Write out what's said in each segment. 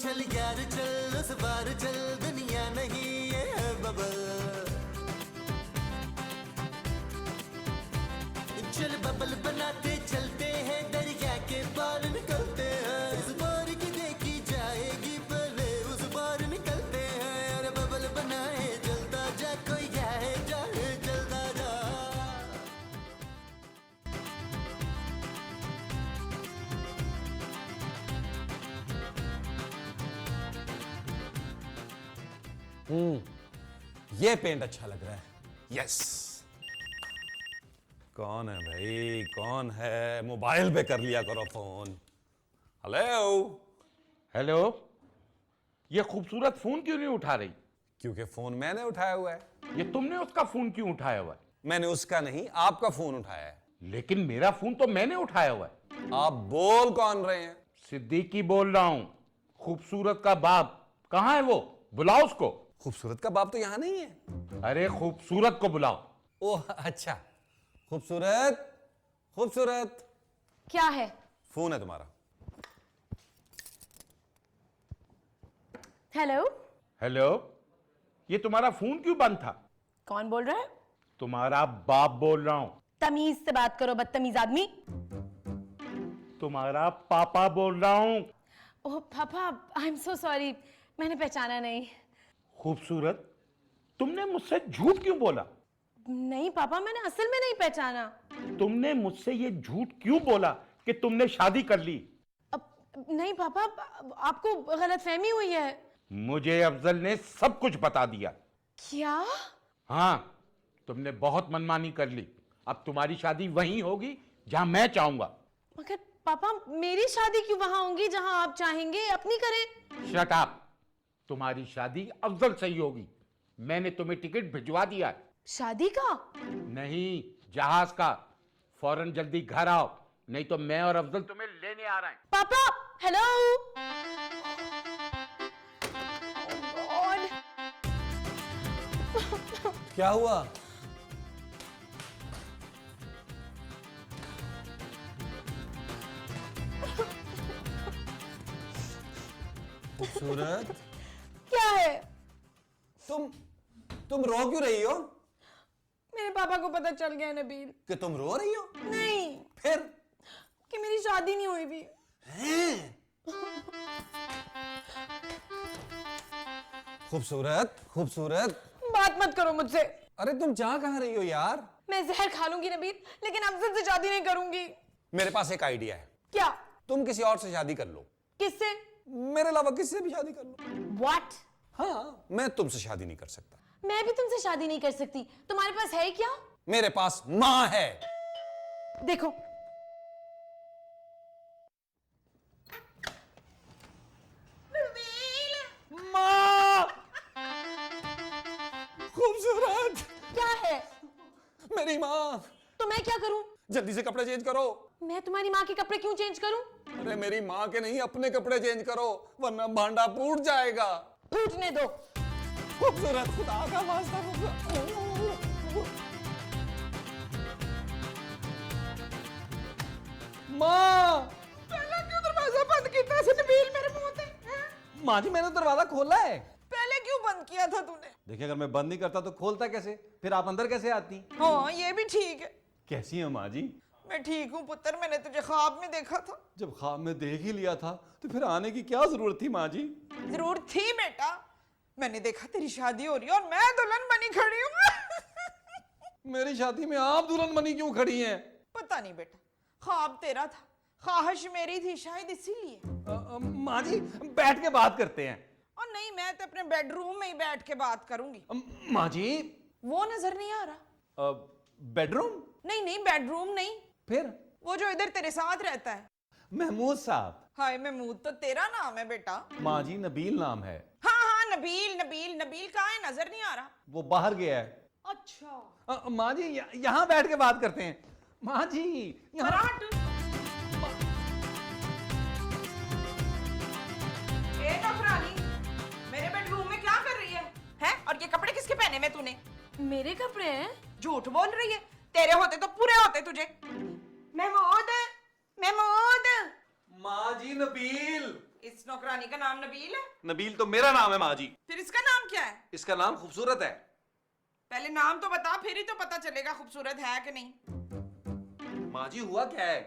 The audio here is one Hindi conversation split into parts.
चल यार चल उस बार चल दुनिया नहीं ये है बबल चल बबल बनाते चलते हैं दरिया के पार निकलते हैं इस बार की देखी जाएगी पहले उस बार निकलते हैं अरे बबल बनाए जलता जा कोई जाए जाए जलता जा ये पेंट अच्छा लग रहा है। यस। कौन है भाई, कौन है? मोबाइल पे कर लिया करो फोन। हेलो। हेलो, ये खूबसूरत फोन क्यों नहीं उठा रही? क्योंकि फोन मैंने उठाया हुआ है। ये तुमने उसका फोन क्यों उठाया हुआ है? मैंने उसका नहीं, आपका फोन उठाया है। लेकिन मेरा फोन तो मैंने उठाया हुआ है। आप बोल कौन रहे हैं? सिद्दीकी बोल रहा हूं। खूबसूरत का बाप कहां है? वो बुलाओ उसको। खूबसूरत का बाप तो यहां नहीं है। अरे खूबसूरत को बुलाओ। ओह अच्छा। खूबसूरत, खूबसूरत। क्या है? फोन है तुम्हारा। हेलो। हेलो, ये तुम्हारा फोन क्यों बंद था? कौन बोल रहा है? तुम्हारा बाप बोल रहा हूं। तमीज से बात करो बदतमीज आदमी। तुम्हारा पापा बोल रहा हूं। ओह पापा, आई एम सो सॉरी, मैंने पहचाना नहीं। खूबसूरत, तुमने मुझसे झूठ क्यों बोला? नहीं पापा, मैंने असल में नहीं पहचाना। तुमने मुझसे ये झूठ क्यों बोला कि तुमने शादी कर ली? नहीं पापा, आपको गलतफहमी हुई है। मुझे अफजल ने सब कुछ बता दिया। क्या? हाँ, तुमने बहुत मनमानी कर ली। अब तुम्हारी शादी वहीं होगी जहां मैं चाहूंगा। मगर पापा, मेरी शादी क्यों वहां होगी जहां आप चाहेंगे? अपनी करें। Shut up. तुम्हारी शादी अफजल से ही होगी। मैंने तुम्हें टिकट भिजवा दिया है। शादी का? नहीं, जहाज का। फौरन जल्दी घर आओ, नहीं तो मैं और अफजल तुम्हें लेने आ रहे हैं। पापा, हेलो। क्या हुआ? खूबसूरत, क्या है? तुम रो क्यों रही हो? मेरे पापा को पता चल गया नबील। कि तुम रो रही हो? नहीं, फिर? कि मेरी शादी नहीं हुई भी। हैं? खूबसूरत, खूबसूरत। बात मत करो मुझसे। अरे तुम जा कहां रही हो यार? मैं जहर खा लूंगी नबील, लेकिन अफजल से शादी नहीं करूंगी। मेरे पास एक आइडिया है। क्या? तुम किसी और से शादी कर लो। किससे? मेरे अलावा किससे भी शादी कर लो। What? हाँ, मैं तुमसे शादी नहीं कर सकता। मैं भी तुमसे शादी नहीं कर सकती। तुम्हारे पास है क्या? मेरे पास माँ है। देखो, माँ! खूबसूरत! क्या है? मेरी माँ! तो मैं क्या करूं? जल्दी से कपड़े चेंज करो। मैं तुम्हारी माँ के कपड़े क्यों चेंज करूं? अरे मेरी माँ के नहीं, अपने कपड़े चेंज करो, वरना भांडा फूट जाएगा। फूटने दो। खूबसूरत, खुदा का वास्ता। माँ! पहले क्यों दरवाजा बंद किया था नबील मेरे मुंह पे? माँ जी, मैंने दरवाजा खोला है। पहले क्यों बंद किया था तूने? देखिए, अगर मैं बंद नहीं करता तो खोलता कैसे? फिर आप अंदर कैसे आती? हाँ, ये भी ठीक है। कैसी है माँ जी? मैं ठीक हूँ पुत्र, मैंने तुझे ख्वाब में देखा था। जब ख्वाब में देख ही लिया था तो फिर आने की क्या जरूरत थी माँ जी? जरूर थी बेटा। मैंने देखा तेरी शादी हो रही है और मैं दुल्हन बनी खड़ी हूँ। मेरी शादी में आप दुल्हन बनी क्यों खड़ी हैं? पता नहीं बेटा, ख्वाब तेरा था, ख्वाहिश मेरी थी, शायद इसीलिए। माँ जी, बैठ के बात करते हैं। और नहीं, मैं तो अपने बेडरूम में ही बैठ के बात करूंगी। माँ जी, वो नजर नहीं आ रहा? बेडरूम? नहीं नहीं, बेडरूम नहीं, फिर? वो जो इधर तेरे साथ रहता है। महमूद साहब। हाय महमूद तो तेरा नाम है बेटा। माँ जी, नबील नाम है। हाँ हाँ, नबील नबील नबील कहाँ है? नजर नहीं आ रहा। वो बाहर गया है। अच्छा माँ जी, यहाँ बैठ के बात करते हैं। माँ जी, यहाँ। फराट। ए नौकरानी, मेरे बेडरूम में क्या कर रही है? हैं? और ये कपड़े किसके पहने में तूने? मेरे कपड़े हैं? झूठ बोल रही है, तेरे होते तो पूरे होते तुझे। महमूद, महमूद। माँ जी, नबील। इस नौकरानी का नाम नबील है? नबील तो मेरा नाम है माँ जी। फिर इसका नाम क्या है? इसका नाम खूबसूरत है। पहले नाम तो बता, फिर ही तो पता चलेगा खूबसूरत है कि नहीं। माँ जी हुआ क्या है?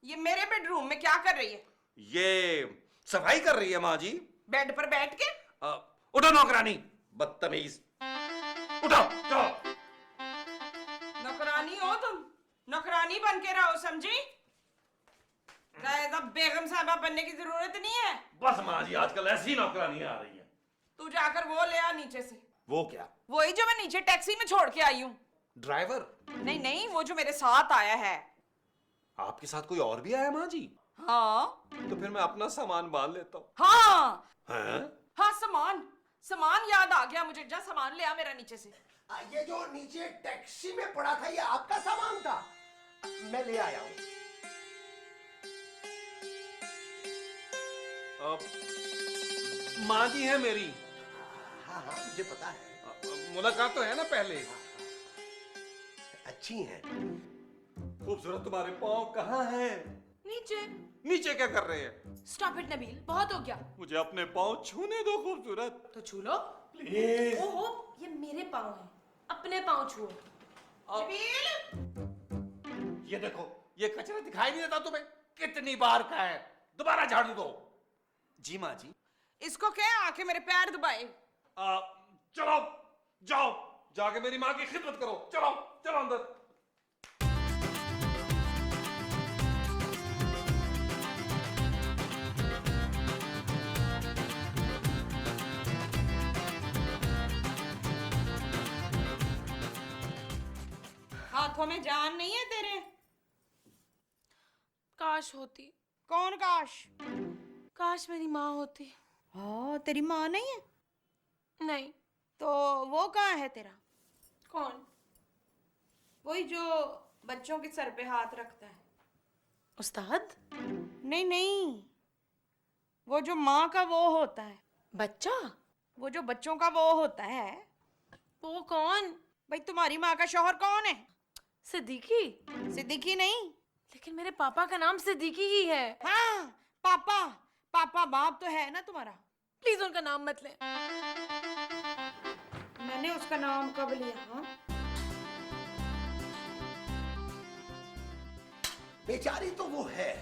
ये मेरे बेडरूम में क्या कर रही है? ये सफाई कर रही है माँ जी। बेड पर बैठ के? उठो नौकरानी, बदतमीज। उठो चलो। नौकरानी हो तुम, नौकरानी बन के रहो, समझी? बेगम साहबा बनने की जरूरत नहीं है। बस माँ जी, आजकल ऐसी नौकरानियां आ रही हैं। तू जाकर वो ले आ नीचे से। वो क्या? वही जो मैं नीचे टैक्सी में छोड़ के आई हूँ। ड्राइवर? नहीं नहीं, वो जो मेरे साथ आया है। आपके साथ कोई और भी आया माँ जी? हाँ तो फिर मैं अपना सामान बांध लेता हूँ। हाँ हैं? हाँ, सामान याद आ गया मुझे। जा सामान ले आ मेरा नीचे से। ये जो नीचे टैक्सी में पड़ा था, ये आपका सामान था? मैं ले आया हूँ। माँ जी है मेरी। हाँ हाँ, मुझे पता है। मुलाकात तो है ना पहले। अच्छी है। खूबसूरत, तुम्हारे पाँव कहाँ हैं? नीचे। नीचे क्या कर रहे हैं? स्टॉप इट नबील, बहुत हो गया। मुझे अपने पाँव छूने दो खूबसूरत। तो छू लो प्लीज। ओहो, ये मेरे पाँव हैं, अपने पाँव छुओ। नबील, ये देखो, ये कचरा दिखाई नहीं देता तुम्हें? कितनी बार का है, दोबारा झाड़ू दो। जी माँ जी। इसको कह आके मेरे पैर दबाए। चलो जाओ, जाके मेरी माँ की खिदमत करो। चलो चलो अंदर। हाथों में जान नहीं है तेरे? काश होती, कौन काश? काश मेरी माँ होती। हाँ, तेरी माँ नहीं है? नहीं। तो वो कहाँ है तेरा? कौन? वही जो बच्चों के सर पे हाथ रखता है। उस्ताद? नहीं नहीं, वो जो माँ का वो होता है। बच्चा? वो जो बच्चों का वो होता है। वो कौन? भाई तुम्हारी माँ का शौहर कौन है? सिद्दीकी? सिद्दीकी नहीं। लेकिन मेरे पापा का नाम सिद्दीकी ही है। हाँ, पापा। पापा बाप तो है ना तुम्हारा। प्लीज उनका नाम मत ले। मैंने उसका नाम कब लिया? हाँ? बेचारी तो वो है,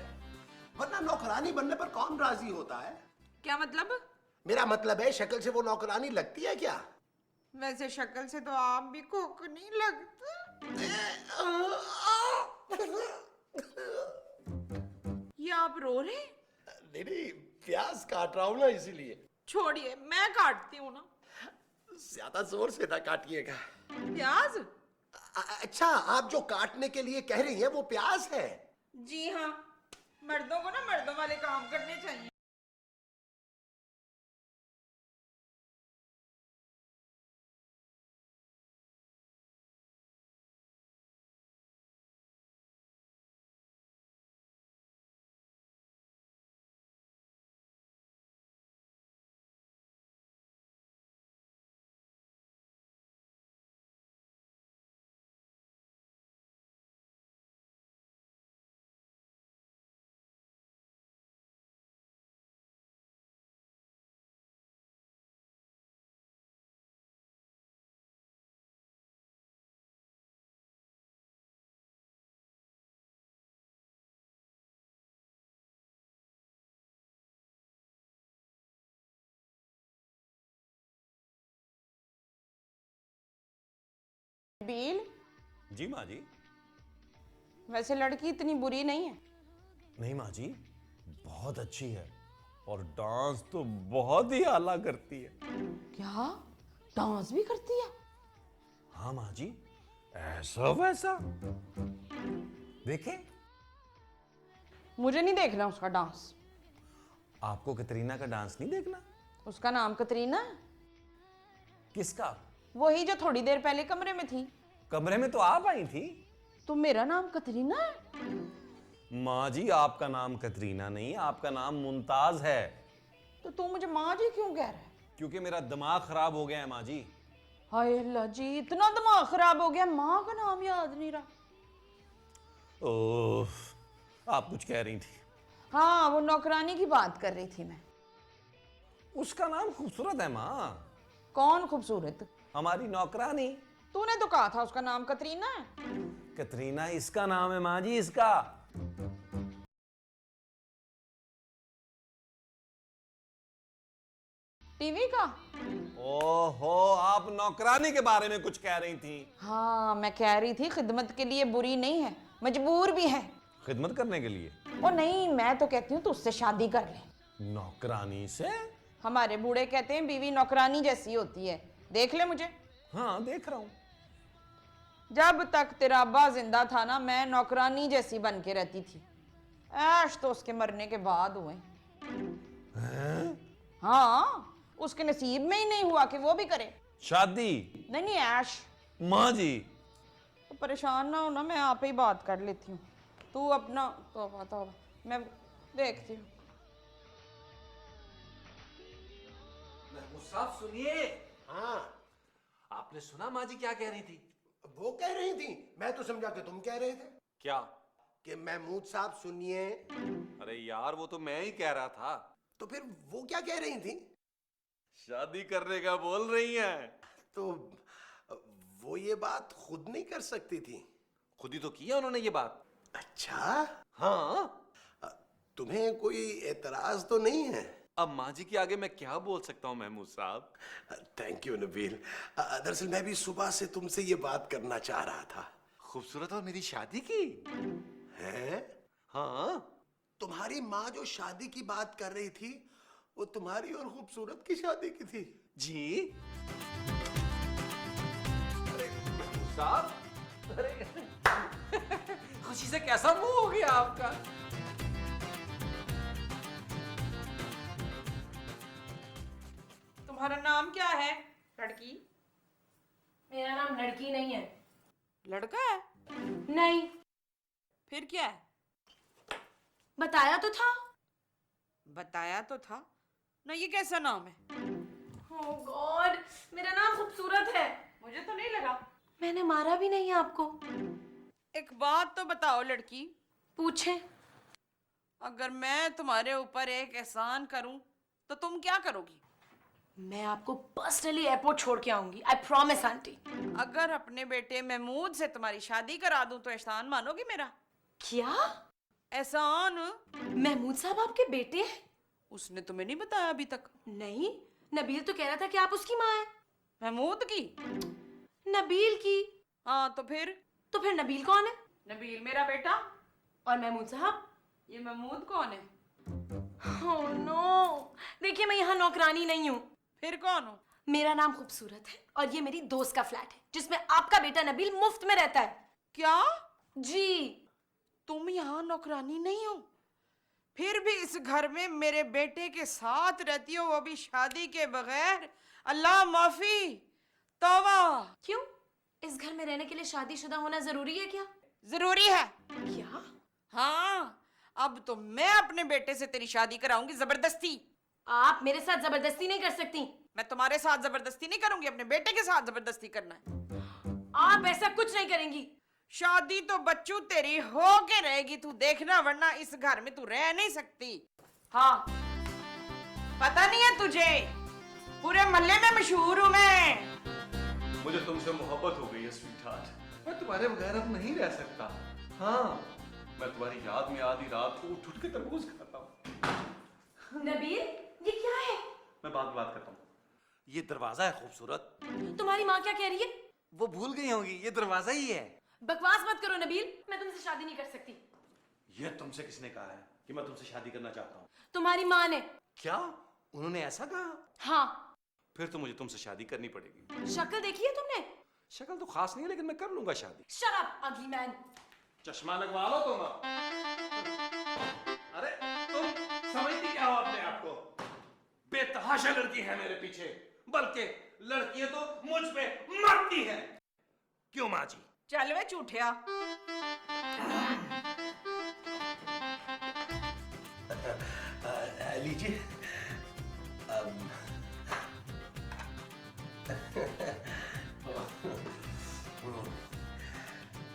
वरना नौकरानी बनने पर कौन राजी होता है? क्या मतलब? मेरा मतलब है, शक्ल से वो नौकरानी लगती है क्या? वैसे शक्ल से तो आप भी कोक नहीं लगते। ये आप रो रहे हैं? नहीं नहीं, प्याज काट रहा हूं ना, इसीलिए। छोड़िए, मैं काटती हूँ ना। ज्यादा जोर से ना काटिएगा। प्याज? अच्छा, आप जो काटने के लिए कह रही हैं वो प्याज है? जी हाँ, मर्दों को ना मर्दों वाले काम करने चाहिए। बील, जी माँ जी। वैसे लड़की इतनी बुरी नहीं है। नहीं माँ जी, बहुत अच्छी है और डांस तो बहुत ही आला करती है। क्या? डांस भी करती है? हाँ माँ जी, ऐसा वैसा। देखे? मुझे नहीं देखना उसका डांस। आपको कतरीना का डांस नहीं देखना? उसका नाम कतरीना है? किसका? वही जो थोड़ी देर पहले कमरे में थी। कमरे में तो आप आई थी। तो मेरा नाम कतरीना है? माँ जी, आपका नाम कतरीना नहीं, आपका नाम मुमताज है। तो तू मुझे माँ जी क्यों कह रहा है? क्योंकि मेरा दिमाग खराब हो गया है माँ जी। हाय अल्लाह जी, इतना दिमाग खराब हो गया, माँ का नाम याद नहीं रहा। ओह, आप कुछ कह रही थी। हाँ, वो नौकरानी की बात कर रही थी मैं। उसका नाम खूबसूरत है माँ। कौन खूबसूरत? हमारी नौकरानी। तूने तो कहा था उसका नाम कतरीना है। कतरीना इसका नाम है माँ जी, इसका। टीवी का? ओहो, आप नौकरानी के बारे में कुछ कह रही थी। हाँ, मैं कह रही थी खिदमत के लिए बुरी नहीं है, मजबूर भी है। खिदमत करने के लिए? ओ नहीं, मैं तो कहती हूँ तू उससे शादी कर ले। नौकरानी से? हमारे बूढ़े कहते हैं बीवी नौकरानी जैसी होती है। देख ले मुझे। हाँ, देख रहा हूँ। जब तक तेरा अब्बा जिंदा था ना, मैं नौकरानी जैसी बन के रहती थी। ऐश तो उसके मरने के बाद हुए। हाँ, उसके नसीब में ही नहीं हुआ कि वो भी करे शादी। नहीं नहीं, ऐश। माँ जी तो परेशान ना हो ना, मैं आप ही बात कर लेती हूँ। तू अपना तो मैं देखती हूँ। महमूद साहब सुनिए। हाँ, आपने सुना माँ जी क्या कह रही थी? वो कह रही थी, मैं तो समझा कि तुम कह रहे थे क्या? कि महमूद साहब सुनिए। अरे यार, वो तो मैं ही कह रहा था। तो फिर वो क्या कह रही थी? शादी करने का बोल रही हैं। तो वो ये बात खुद नहीं कर सकती थी? खुद ही तो किया उन्होंने ये बात। अच्छा, हाँ। तुम्हें कोई एतराज तो नहीं है? अब माँ जी के आगे मैं क्या बोल सकता हूँ महमूद साहब? Thank you Nabeel. दरअसल मैं भी सुबह से तुमसे ये बात करना चाह रहा था। खूबसूरत और मेरी शादी की हैं? हाँ। तुम्हारी माँ जो शादी की बात कर रही थी, वो तुम्हारी और खूबसूरत की शादी की थी। जी। अरे महमूद साहब, अरे खुशी से कैसा मुंह हो गया आपका? तुम्हारा नाम क्या है लड़की? मेरा नाम लड़की नहीं है। लड़का है? नहीं, फिर क्या है? बताया तो था। बताया तो था ना। ये कैसा नाम है? ओह गॉड, मेरा नाम खूबसूरत है। मुझे तो नहीं लगा। मैंने मारा भी नहीं है आपको। एक बात तो बताओ लड़की, पूछे। अगर मैं तुम्हारे ऊपर एक एहसान करूं तो तुम क्या करोगी? मैं आपको पर्सनली एयरपोर्ट छोड़ के आऊंगी। I promise aunty. अगर अपने बेटे महमूद से तुम्हारी शादी करा दूं तो एहसान मानोगी मेरा? क्या? एहसान? महमूद साहब आपके बेटे हैं? उसने तुम्हें नहीं बताया अभी तक? नहीं, नबील तो कह रहा था कि आप उसकी माँ हैं। महमूद की? नबील की? हाँ, तो फिर नबील कौन है? नबील मेरा बेटा। और महमूद साहब? ये महमूद कौन है? ओह नो, देखिए मैं यहाँ नौकरानी नहीं हूँ। फिर कौन हो? मेरा नाम खूबसूरत है और ये मेरी दोस्त का फ्लैट है जिसमें आपका बेटा नबील मुफ्त में रहता है। क्या? जी। तुम यहाँ नौकरानी नहीं हो, फिर भी इस घर में मेरे बेटे के साथ रहती हो, वो भी शादी के बगैर? अल्लाह माफी, तौबा। क्यों? इस घर में रहने के लिए शादीशुदा होना जरूरी है क्या? जरूरी है। क्या? हाँ, अब तो मैं अपने बेटे से तेरी शादी कराऊंगी जबरदस्ती। आप मेरे साथ जबरदस्ती नहीं कर सकती। मैं तुम्हारे साथ जबरदस्ती नहीं करूंगी, अपने बेटे के साथ जबरदस्ती करना है। आप ऐसा कुछ नहीं करेंगी। शादी तो बच्चू तेरी हो के रहेगी, तू देखना, वरना इस घर में तू रह नहीं सकती। हाँ। पता नहीं है तुझे? पूरे मोहल्ले में मशहूर हूं मैं। मुझे तुमसे मोहब्बत हो गई है स्वीटहार्ट। मैं तुम्हारे बगैर अब नहीं रह सकता। हाँ, मैं तुम्हारी याद में आधी रात को उठ के तरबूज खाता हूँ। नबील, ये क्या है? मैं बात करता हूँ। ये दरवाजा है खूबसूरत। तुम्हारी माँ क्या कह रही है? वो भूल गई होंगी, ये दरवाजा ही है। बकवास मत करो नबील, मैं तुमसे शादी नहीं कर सकती। ये तुमसे किसने कहा है कि मैं तुमसे शादी करना चाहता हूँ? तुम्हारी माँ ने। क्या? उन्होंने ऐसा कहा? हाँ। फिर तो मुझे तुमसे शादी करनी पड़ेगी। शक्ल देखी है तुमने? शक्ल तो खास नहीं है, लेकिन मैं कर लूंगा शादी। शट अप अगली मैन। चश्मा लगवा लो तुम। अरे तुम समझती क्या हो अपने आप को? बेतहाशा लड़की है मेरे पीछे, बल्कि लड़कियां तो मुझ पे मरती हैं। क्यों माँ जी? चल वे झूठिया। लीजिए।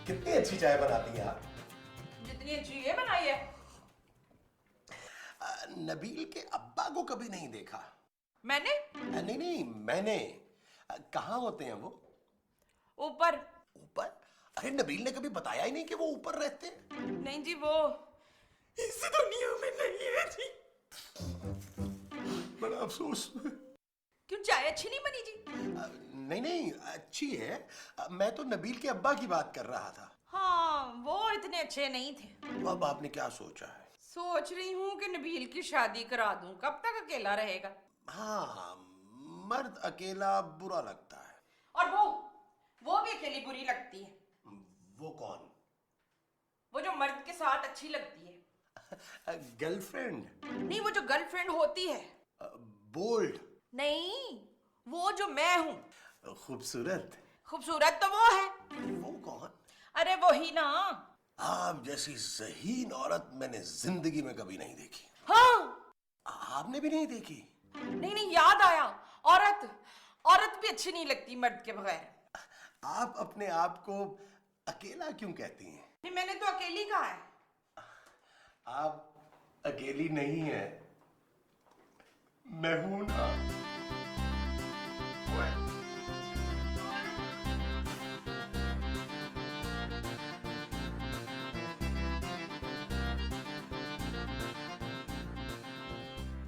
कितनी अच्छी चाय बनाती हैं आप। जितनी अच्छी ये बनाई है। नबील के अब्बा को कभी नहीं देखा। मैंने नहीं नहीं, मैंने। कहाँ होते हैं वो? ऊपर। ऊपर? अरे नबील ने कभी बताया ही नहीं कि वो ऊपर रहते हैं। नहीं जी, वो इस दुनिया में नहीं है जी। बड़ा अफसोस। क्यों, चाय अच्छी नहीं बनी जी? नहीं नहीं, अच्छी है। मैं तो नबील के अब्बा की बात कर रहा था। हाँ, वो इतने अच्छे नहीं थे। तो अब आपने क्या सोचा है? सोच रही हूँ कि नबील की शादी करा दूं। कब तक अकेला रहेगा? हाँ, मर्द अकेला बुरा लगता है। और वो भी अकेली बुरी लगती है। वो कौन? वो जो मर्द के साथ अच्छी लगती है। गर्लफ्रेंड? नहीं, वो जो गर्लफ्रेंड होती है। बोल्ड? नहीं, वो जो मैं हूँ। खूबसूरत? खूबसूरत तो वो है। वो कौन? अरे वही ना। आप जैसी ज़हीन औरत मैंने जिंदगी में कभी नहीं देखी। हाँ। आपने भी नहीं देखी? नहीं नहीं, याद आया। औरत भी अच्छी नहीं लगती मर्द के बगैर। आप अपने आप को अकेला क्यों कहती हैं? नहीं, मैंने तो अकेली कहा है। आप अकेली नहीं हैं, मैं हूं ना।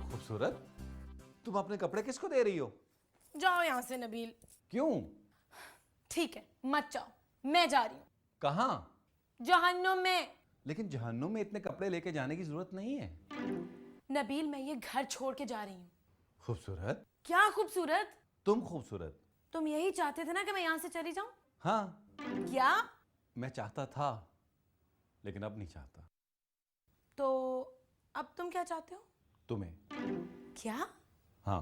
खूबसूरत, तुम अपने कपड़े किसको दे रही हो? जाओ यहाँ से नबील। क्यों? ठीक है, मत जाओ, मैं जा रही हूँ। कहाँ? जहन्नुम में। लेकिन जहन्नुम में इतने कपड़े लेके जाने की जरूरत नहीं है। नबील, मैं ये घर छोड़ के जा रही हूँ। खूबसूरत? क्या खूबसूरत? तुम खूबसूरत। तुम यही चाहते थे ना कि मैं यहाँ से चली जाऊँ? हाँ, क्या? मैं चाहता था, लेकिन अब नहीं चाहता। तो अब तुम क्या चाहते हो? तुम्हें। क्या? हाँ।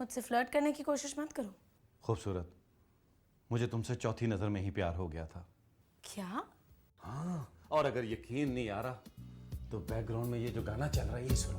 मुझसे फ्लर्ट करने की कोशिश मत करो। खूबसूरत, मुझे तुमसे चौथी नजर में ही प्यार हो गया था। क्या? हाँ, और अगर यकीन नहीं आ रहा तो बैकग्राउंड में ये जो गाना चल रहा है ये सुनो।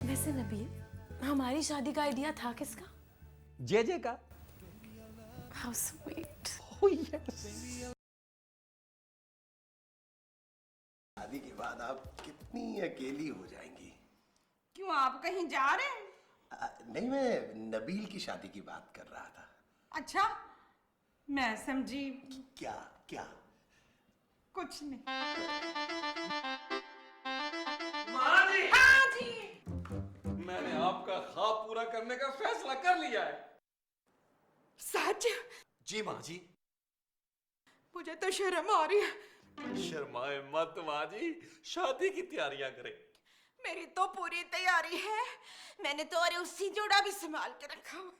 वैसे नबील, हमारी शादी का आइडिया था किसका? जे का। How sweet. शादी के बाद आप कितनी अकेली हो जाएंगी। क्यों, आप कहीं जा रहे हैं? नहीं, मैं नबील की शादी की बात कर रहा था। अच्छा, मैं समझी क्या? क्या? कुछ नहीं। माँ जी, हाँ जी। मैंने आपका ख्वाब पूरा करने का फैसला कर लिया है। सच? जी माँ जी। मुझे तो शर्म आ रही है। शर्माए मत माँ जी, शादी की तैयारियां करें। मेरी तो पूरी तैयारी है। मैंने तो अरे उसी जोड़ा भी संभाल के रखा हुआ।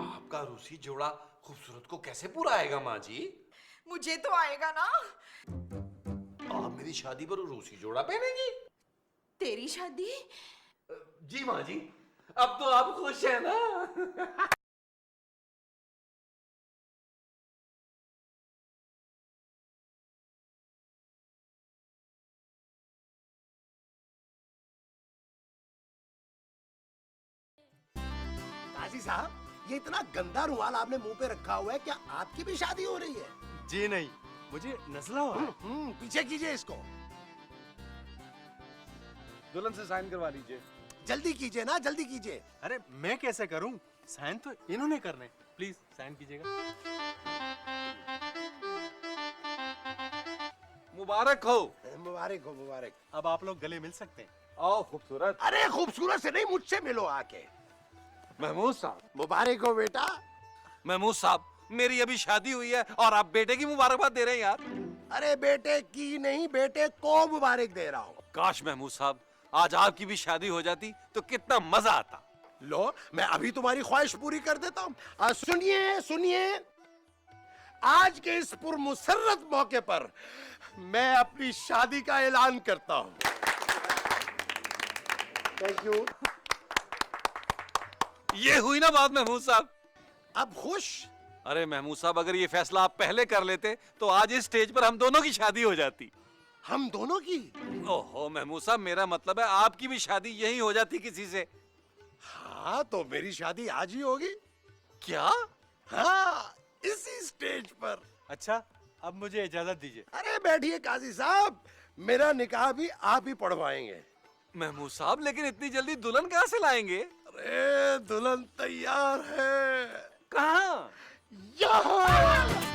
आपका रूसी जोड़ा खूबसूरत को कैसे पूरा आएगा माँ जी? मुझे तो आएगा ना। आप मेरी शादी पर रूसी जोड़ा पहनेंगी? तेरी शादी? जी माँ जी, अब तो आप खुश हैं ना? काजी साहब, ये इतना गंदा रुमाल आपने मुंह पे रखा हुआ है, क्या आपकी भी शादी हो रही है? जी नहीं, मुझे नजला हो रहा है। पीछे कीजिए इसको। दुल्हन से साइन करवा लीजिए। जल्दी कीजिए ना, जल्दी कीजिए। अरे मैं कैसे करूं? साइन तो इन्होंने करने। प्लीज साइन कीजिएगा। मुबारक हो। मुबारक हो, मुबारक। अब आप लोग गले मिल सकते हैं। आओ खूबसूरत। अरे खूबसूरत से नहीं, मुझसे मिलो आके। महमूद साहब, मुबारक हो बेटा। महमूद साहब, मेरी अभी शादी हुई है और आप बेटे की मुबारकबाद दे रहे हैं यार। अरे बेटे की नहीं, बेटे को मुबारक दे रहा हूँ। काश महमूद साहब आज आपकी भी शादी हो जाती तो कितना मजा आता। लो, मैं अभी तुम्हारी ख्वाहिश पूरी कर देता हूँ। सुनिए सुनिए, आज के इस पुरमुसर्रत मौके पर मैं अपनी शादी का ऐलान करता हूँ। Thank you. ये हुई ना बात महमूद साहब। अब खुश? अरे महमूद साहब, अगर ये फैसला आप पहले कर लेते तो आज इस स्टेज पर हम दोनों की शादी हो जाती। हम दोनों की? ओहो महमूद साहब, मेरा मतलब है आपकी भी शादी यही हो जाती किसी से। हाँ, तो मेरी शादी आज ही होगी। क्या? हाँ, इसी स्टेज पर। अच्छा, अब मुझे इजाजत दीजिए। अरे बैठिए काजी साहब, मेरा निकाह भी आप ही पढ़वाएंगे। महमूद साहब, लेकिन इतनी जल्दी दुल्हन कहाँ से लाएंगे? अरे दुल्हन तैयार है। कहाँ? यहाँ।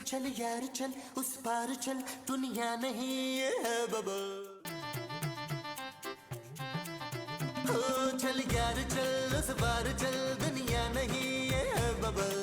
चल यार चल, उस पार चल, दुनिया नहीं ये है बबल। ओ चल यार चल, उस पार चल, दुनिया नहीं ये है बबल।